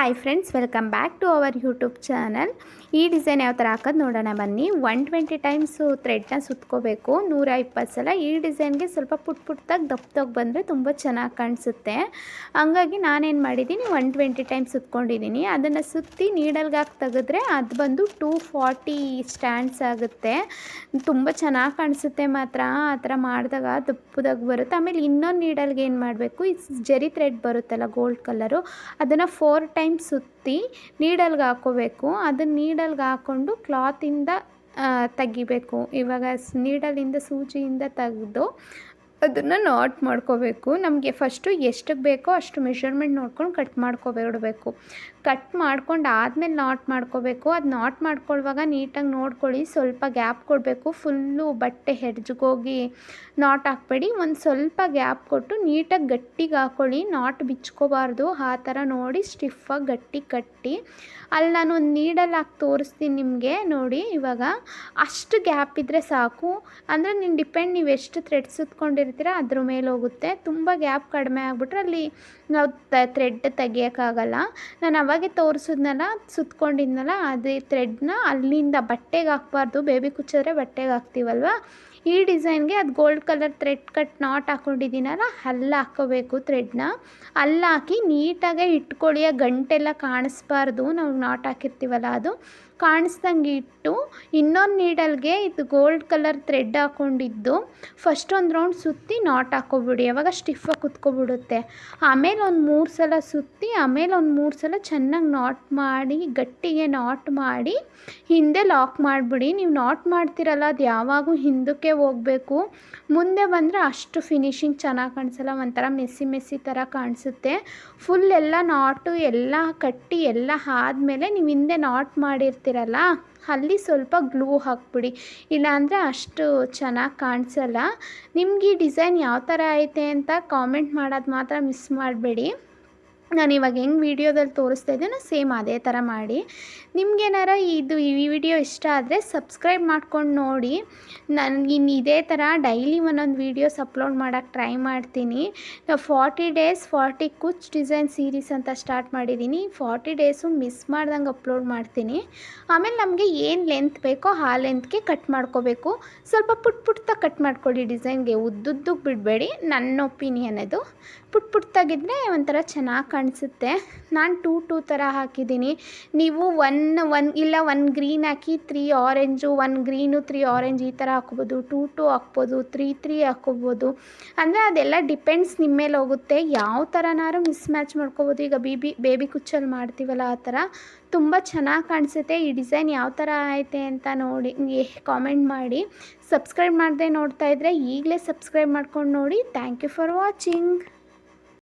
Hi friends, welcome back to our YouTube channel. ಈ design ಯಾವ ಥರ ಹಾಕೋದು ನೋಡೋಣ ಬನ್ನಿ. 120 ಟೈಮ್ಸು ಥ್ರೆಡ್ನ ಸುತ್ಕೋಬೇಕು 120 ಸಲ. ಈ ಡಿಸೈನ್ಗೆ ಸ್ವಲ್ಪ ಪುಟ್ಟದಾಗಿ ದಪ್ಪದಾಗಿ ಬಂದರೆ ತುಂಬ ಚೆನ್ನಾಗಿ ಕಾಣಿಸುತ್ತೆ. ಹಂಗಾಗಿ ನಾನೇನು ಮಾಡಿದ್ದೀನಿ, 120 ಟೈಮ್ಸ್ ಸುತ್ಕೊಂಡಿದ್ದೀನಿ. ಅದನ್ನು ಸುತ್ತಿ ನೀಡಲ್ಗೆ ಹಾಕಿ ತೆಗೆದ್ರೆ ಅದು ಬಂದು 240 ಸ್ಟ್ಯಾಂಡ್ಸ್ ಆಗುತ್ತೆ. ತುಂಬ ಚೆನ್ನಾಗಿ ಕಾಣಿಸುತ್ತೆ ಮಾತ್ರ. ಆ ಥರ ಮಾಡಿದಾಗ ದಪ್ಪದಾಗಿ ಬರುತ್ತೆ. ಆಮೇಲೆ ಇನ್ನೊಂದು ನೀಡಲ್ಗೆ ಏನು ಮಾಡಬೇಕು, ಈ ಜರಿ ಥ್ರೆಡ್ ಬರುತ್ತಲ್ಲ ಗೋಲ್ಡ್ ಕಲರು, ಅದನ್ನು 4 ಟೈಮ್ಸ್ ಸುತ್ತಿ ನೀಡಲ್ಗೆ ಹಾಕೋಬೇಕು. ಅದನ್ನು ನೀಡಲ್ಗೆ ಹಾಕ್ಕೊಂಡು ಕ್ಲಾತಿಂದ ತೆಗಿಬೇಕು. ಇವಾಗ ನೀಡಲಿಂದ ಸೂಜಿಯಿಂದ ತೆಗೆದು ಅದನ್ನು ನಾಟ್ ಮಾಡ್ಕೋಬೇಕು. ನಮಗೆ ಫಸ್ಟು ಎಷ್ಟಕ್ಕೆ ಬೇಕೋ ಅಷ್ಟು ಮೆಷರ್ಮೆಂಟ್ ನೋಡ್ಕೊಂಡು ಕಟ್ ಮಾಡ್ಕೊಬಿಡಬೇಕು. ಕಟ್ ಮಾಡ್ಕೊಂಡು ಆದಮೇಲೆ ನಾಟ್ ಮಾಡ್ಕೋಬೇಕು. ಅದು ನಾಟ್ ಮಾಡ್ಕೊಳ್ಳುವಾಗ ನೀಟಾಗಿ ನೋಡ್ಕೊಳ್ಳಿ, ಸ್ವಲ್ಪ ಗ್ಯಾಪ್ ಕೊಡಬೇಕು. ಫುಲ್ಲು ಬಟ್ಟೆ ಹೆಡ್ಜ್ಗೋಗಿ ನಾಟ್ ಹಾಕ್ಬೇಡಿ, ಒಂದು ಸ್ವಲ್ಪ ಗ್ಯಾಪ್ ಕೊಟ್ಟು ನೀಟಾಗಿ ಗಟ್ಟಿಗೆ ಹಾಕ್ಕೊಳ್ಳಿ. ನಾಟ್ ಬಿಚ್ಕೋಬಾರ್ದು. ಆ ಥರ ನೋಡಿ ಸ್ಟಿಫಾಗಿ ಗಟ್ಟಿ ಕಟ್ಟಿ. ಅಲ್ಲಿ ನಾನು ಒಂದು ನೀಡಲ್ಲಿ ಹಾಕಿ ತೋರಿಸ್ತೀನಿ ನಿಮಗೆ. ನೋಡಿ, ಇವಾಗ ಅಷ್ಟು ಗ್ಯಾಪ್ ಇದ್ದರೆ ಸಾಕು. ಅಂದರೆ ನೀವು ಎಷ್ಟು ಥ್ರೆಡ್ ಸುತ್ಕೊಂಡಿರ್ತೀರ ಅದ್ರ ಮೇಲೆ ಹೋಗುತ್ತೆ. ತುಂಬ ಗ್ಯಾಪ್ ಕಡಿಮೆ ಆಗಿಬಿಟ್ರೆ ಅಲ್ಲಿ ನಾವು ಥ್ರೆಡ್ ತೆಗಿಯೋಕ್ಕಾಗಲ್ಲ. ನಾನು ಅವಾಗೆ ತೋರಿಸಿದ್ನಲ್ಲ, ಸುತ್ಕೊಂಡಿದ್ನಲ್ಲ, ಅದೇ ಥ್ರೆಡ್ನ ಅಲ್ಲಿಂದ ಬಟ್ಟೆಗೆ ಹಾಕ್ಬಾರ್ದು. ಬೇಬಿ ಕುಚ್ಚಿದ್ರೆ ಬಟ್ಟೆಗೆ ಹಾಕ್ತೀವಲ್ವ, ಈ ಡಿಸೈನ್ಗೆ ಅದು gold colour thread cut knot ಹಾಕ್ಕೊಂಡಿದ್ದೀನಲ್ಲ, ಅಲ್ಲಿ ಹಾಕ್ಕೋಬೇಕು ಥ್ರೆಡ್ನ. ಅಲ್ಲಿ ಹಾಕಿ ನೀಟಾಗೆ ಇಟ್ಕೊಳ್ಳಿ. ಆ ಗಂಟೆಲ್ಲ ಕಾಣಿಸ್ಬಾರ್ದು. ನಾವು ನಾಟ್ ಹಾಕಿರ್ತೀವಲ್ಲ ಅದು ಕಾಣಿಸ್ದಂಗೆ ಇಟ್ಟು, ಇನ್ನೊಂದು ನೀಡಲ್ಗೆ ಇದು ಗೋಲ್ಡ್ ಕಲರ್ ಥ್ರೆಡ್ ಹಾಕ್ಕೊಂಡಿದ್ದು ಫಸ್ಟ್ ಒಂದು ರೌಂಡ್ ಸುತ್ತಿ ನಾಟ್ ಹಾಕ್ಕೊಬಿಡಿ. ಆವಾಗ ಸ್ಟಿಫಾಗಿ ಕುತ್ಕೊಬಿಡುತ್ತೆ. ಆಮೇಲೆ ಒಂದು 3 ಸಲ ಸುತ್ತಿ, ಆಮೇಲೆ ಒಂದು 3 ಸಲ ಚೆನ್ನಾಗಿ ನಾಟ್ ಮಾಡಿ, ಗಟ್ಟಿಗೆ ನಾಟ್ ಮಾಡಿ ಹಿಂದೆ ಲಾಕ್ ಮಾಡಿಬಿಡಿ. ನೀವು ನಾಟ್ ಮಾಡ್ತಿರಲ್ಲ, ಅದು ಯಾವಾಗೂ ಹಿಂದಕ್ಕೆ ಹೋಗಬೇಕು. ಮುಂದೆ ಬಂದರೆ ಅಷ್ಟು ಫಿನಿಶಿಂಗ್ ಚೆನ್ನಾಗಿ ಕಾಣಿಸಲ್ಲ, ಒಂಥರ ಮೆಸ್ಸಿ ಥರ ಕಾಣಿಸುತ್ತೆ. ಫುಲ್ ಎಲ್ಲ ನಾಟು ಎಲ್ಲ ಕಟ್ಟಿ ಎಲ್ಲ ಆದಮೇಲೆ ನೀವು ಹಿಂದೆ ನಾಟ್ ಮಾಡಿರ್ತೀರಲ್ಲ, ಅಲ್ಲಿ ಸ್ವಲ್ಪ ಗ್ಲೂ ಹಾಕ್ಬಿಡಿ. ಇಲ್ಲಾಂದರೆ ಅಷ್ಟು ಚೆನ್ನಾಗಿ ಕಾಣಿಸಲ್ಲ. ನಿಮ್ಗೆ ಈ ಡಿಸೈನ್ ಯಾವ ಥರ ಐತೆ ಅಂತ ಕಾಮೆಂಟ್ ಮಾಡೋದು ಮಾತ್ರ ಮಿಸ್ ಮಾಡಬೇಡಿ. ನಾನು ಇವಾಗ ಹೆಂಗೆ ವೀಡಿಯೋದಲ್ಲಿ ತೋರಿಸ್ತಾ ಇದ್ದೀನೋ ಸೇಮ್ ಅದೇ ಥರ ಮಾಡಿ. ನಿಮ್ಗೇನಾರ ಈ ವಿಡಿಯೋ ಇಷ್ಟ ಆದರೆ ಸಬ್ಸ್ಕ್ರೈಬ್ ಮಾಡ್ಕೊಂಡು ನೋಡಿ. ಇನ್ನು ಇದೇ ಥರ ಡೈಲಿ ಒಂದೊಂದು ವೀಡಿಯೋಸ್ ಅಪ್ಲೋಡ್ ಮಾಡೋಕ್ಕೆ ಟ್ರೈ ಮಾಡ್ತೀನಿ. 40 ಡೇಸ್ 40 ಕುಚ್ ಡಿಸೈನ್ ಸೀರೀಸ್ ಅಂತ ಸ್ಟಾರ್ಟ್ ಮಾಡಿದ್ದೀನಿ. 40 ಡೇಸು ಮಿಸ್ ಮಾಡ್ದಂಗೆ ಅಪ್ಲೋಡ್ ಮಾಡ್ತೀನಿ. ಆಮೇಲೆ ನಮಗೆ ಏನು ಲೆಂತ್ ಬೇಕೋ ಆ ಲೆಂತ್ಗೆ ಕಟ್ ಮಾಡ್ಕೋಬೇಕು. ಸ್ವಲ್ಪ ಪುಟ್ಟದಾಗಿ ಕಟ್ ಮಾಡ್ಕೊಳ್ಳಿ. ಡಿಸೈನ್ಗೆ ಉದ್ದುದ್ದಕ್ಕೆ ಬಿಡಬೇಡಿ. ನನ್ನ ಒಪಿನಿಯನ್ ಅದು. ಪುಟ್ಟದಾಗಿದ್ದರೆ ಒಂಥರ ಚೆನ್ನಾಗಿ ಕಾಣಿಸುತ್ತೆ. ನಾನು 2 ಥರ ಹಾಕಿದ್ದೀನಿ. ನೀವು ಒನ್ ಗ್ರೀನ್ ಹಾಕಿ 3 ಆರೆಂಜು, 1 ಗ್ರೀನು 3 ಆರೆಂಜ್ ಈ ಥರ ಹಾಕ್ಬೋದು. 2 ಹಾಕ್ಬೋದು, 3 ಹಾಕ್ಕೋಬೋದು. ಅಂದರೆ ಅದೆಲ್ಲ ಡಿಪೆಂಡ್ಸ್ ನಿಮ್ಮ ಮೇಲೆ ಹೋಗುತ್ತೆ. ಯಾವ ಥರನಾರು ಮಿಸ್ ಮ್ಯಾಚ್ ಮಾಡ್ಕೋಬೋದು. ಈಗ ಬೇಬಿ ಕುಚ್ಚಲ್ಲಿ ಮಾಡ್ತೀವಲ್ಲ ಆ ಥರ ತುಂಬ ಚೆನ್ನಾಗಿ ಕಾಣಿಸುತ್ತೆ. ಈ ಡಿಸೈನ್ ಯಾವ ಥರ ಐತೆ ಅಂತ ನೋಡಿ ಕಾಮೆಂಟ್ ಮಾಡಿ. ಸಬ್ಸ್ಕ್ರೈಬ್ ಮಾಡದೆ ನೋಡ್ತಾ ಇದ್ದರೆ ಈಗಲೇ ಸಬ್ಸ್ಕ್ರೈಬ್ ಮಾಡ್ಕೊಂಡು ನೋಡಿ. Thank you for watching.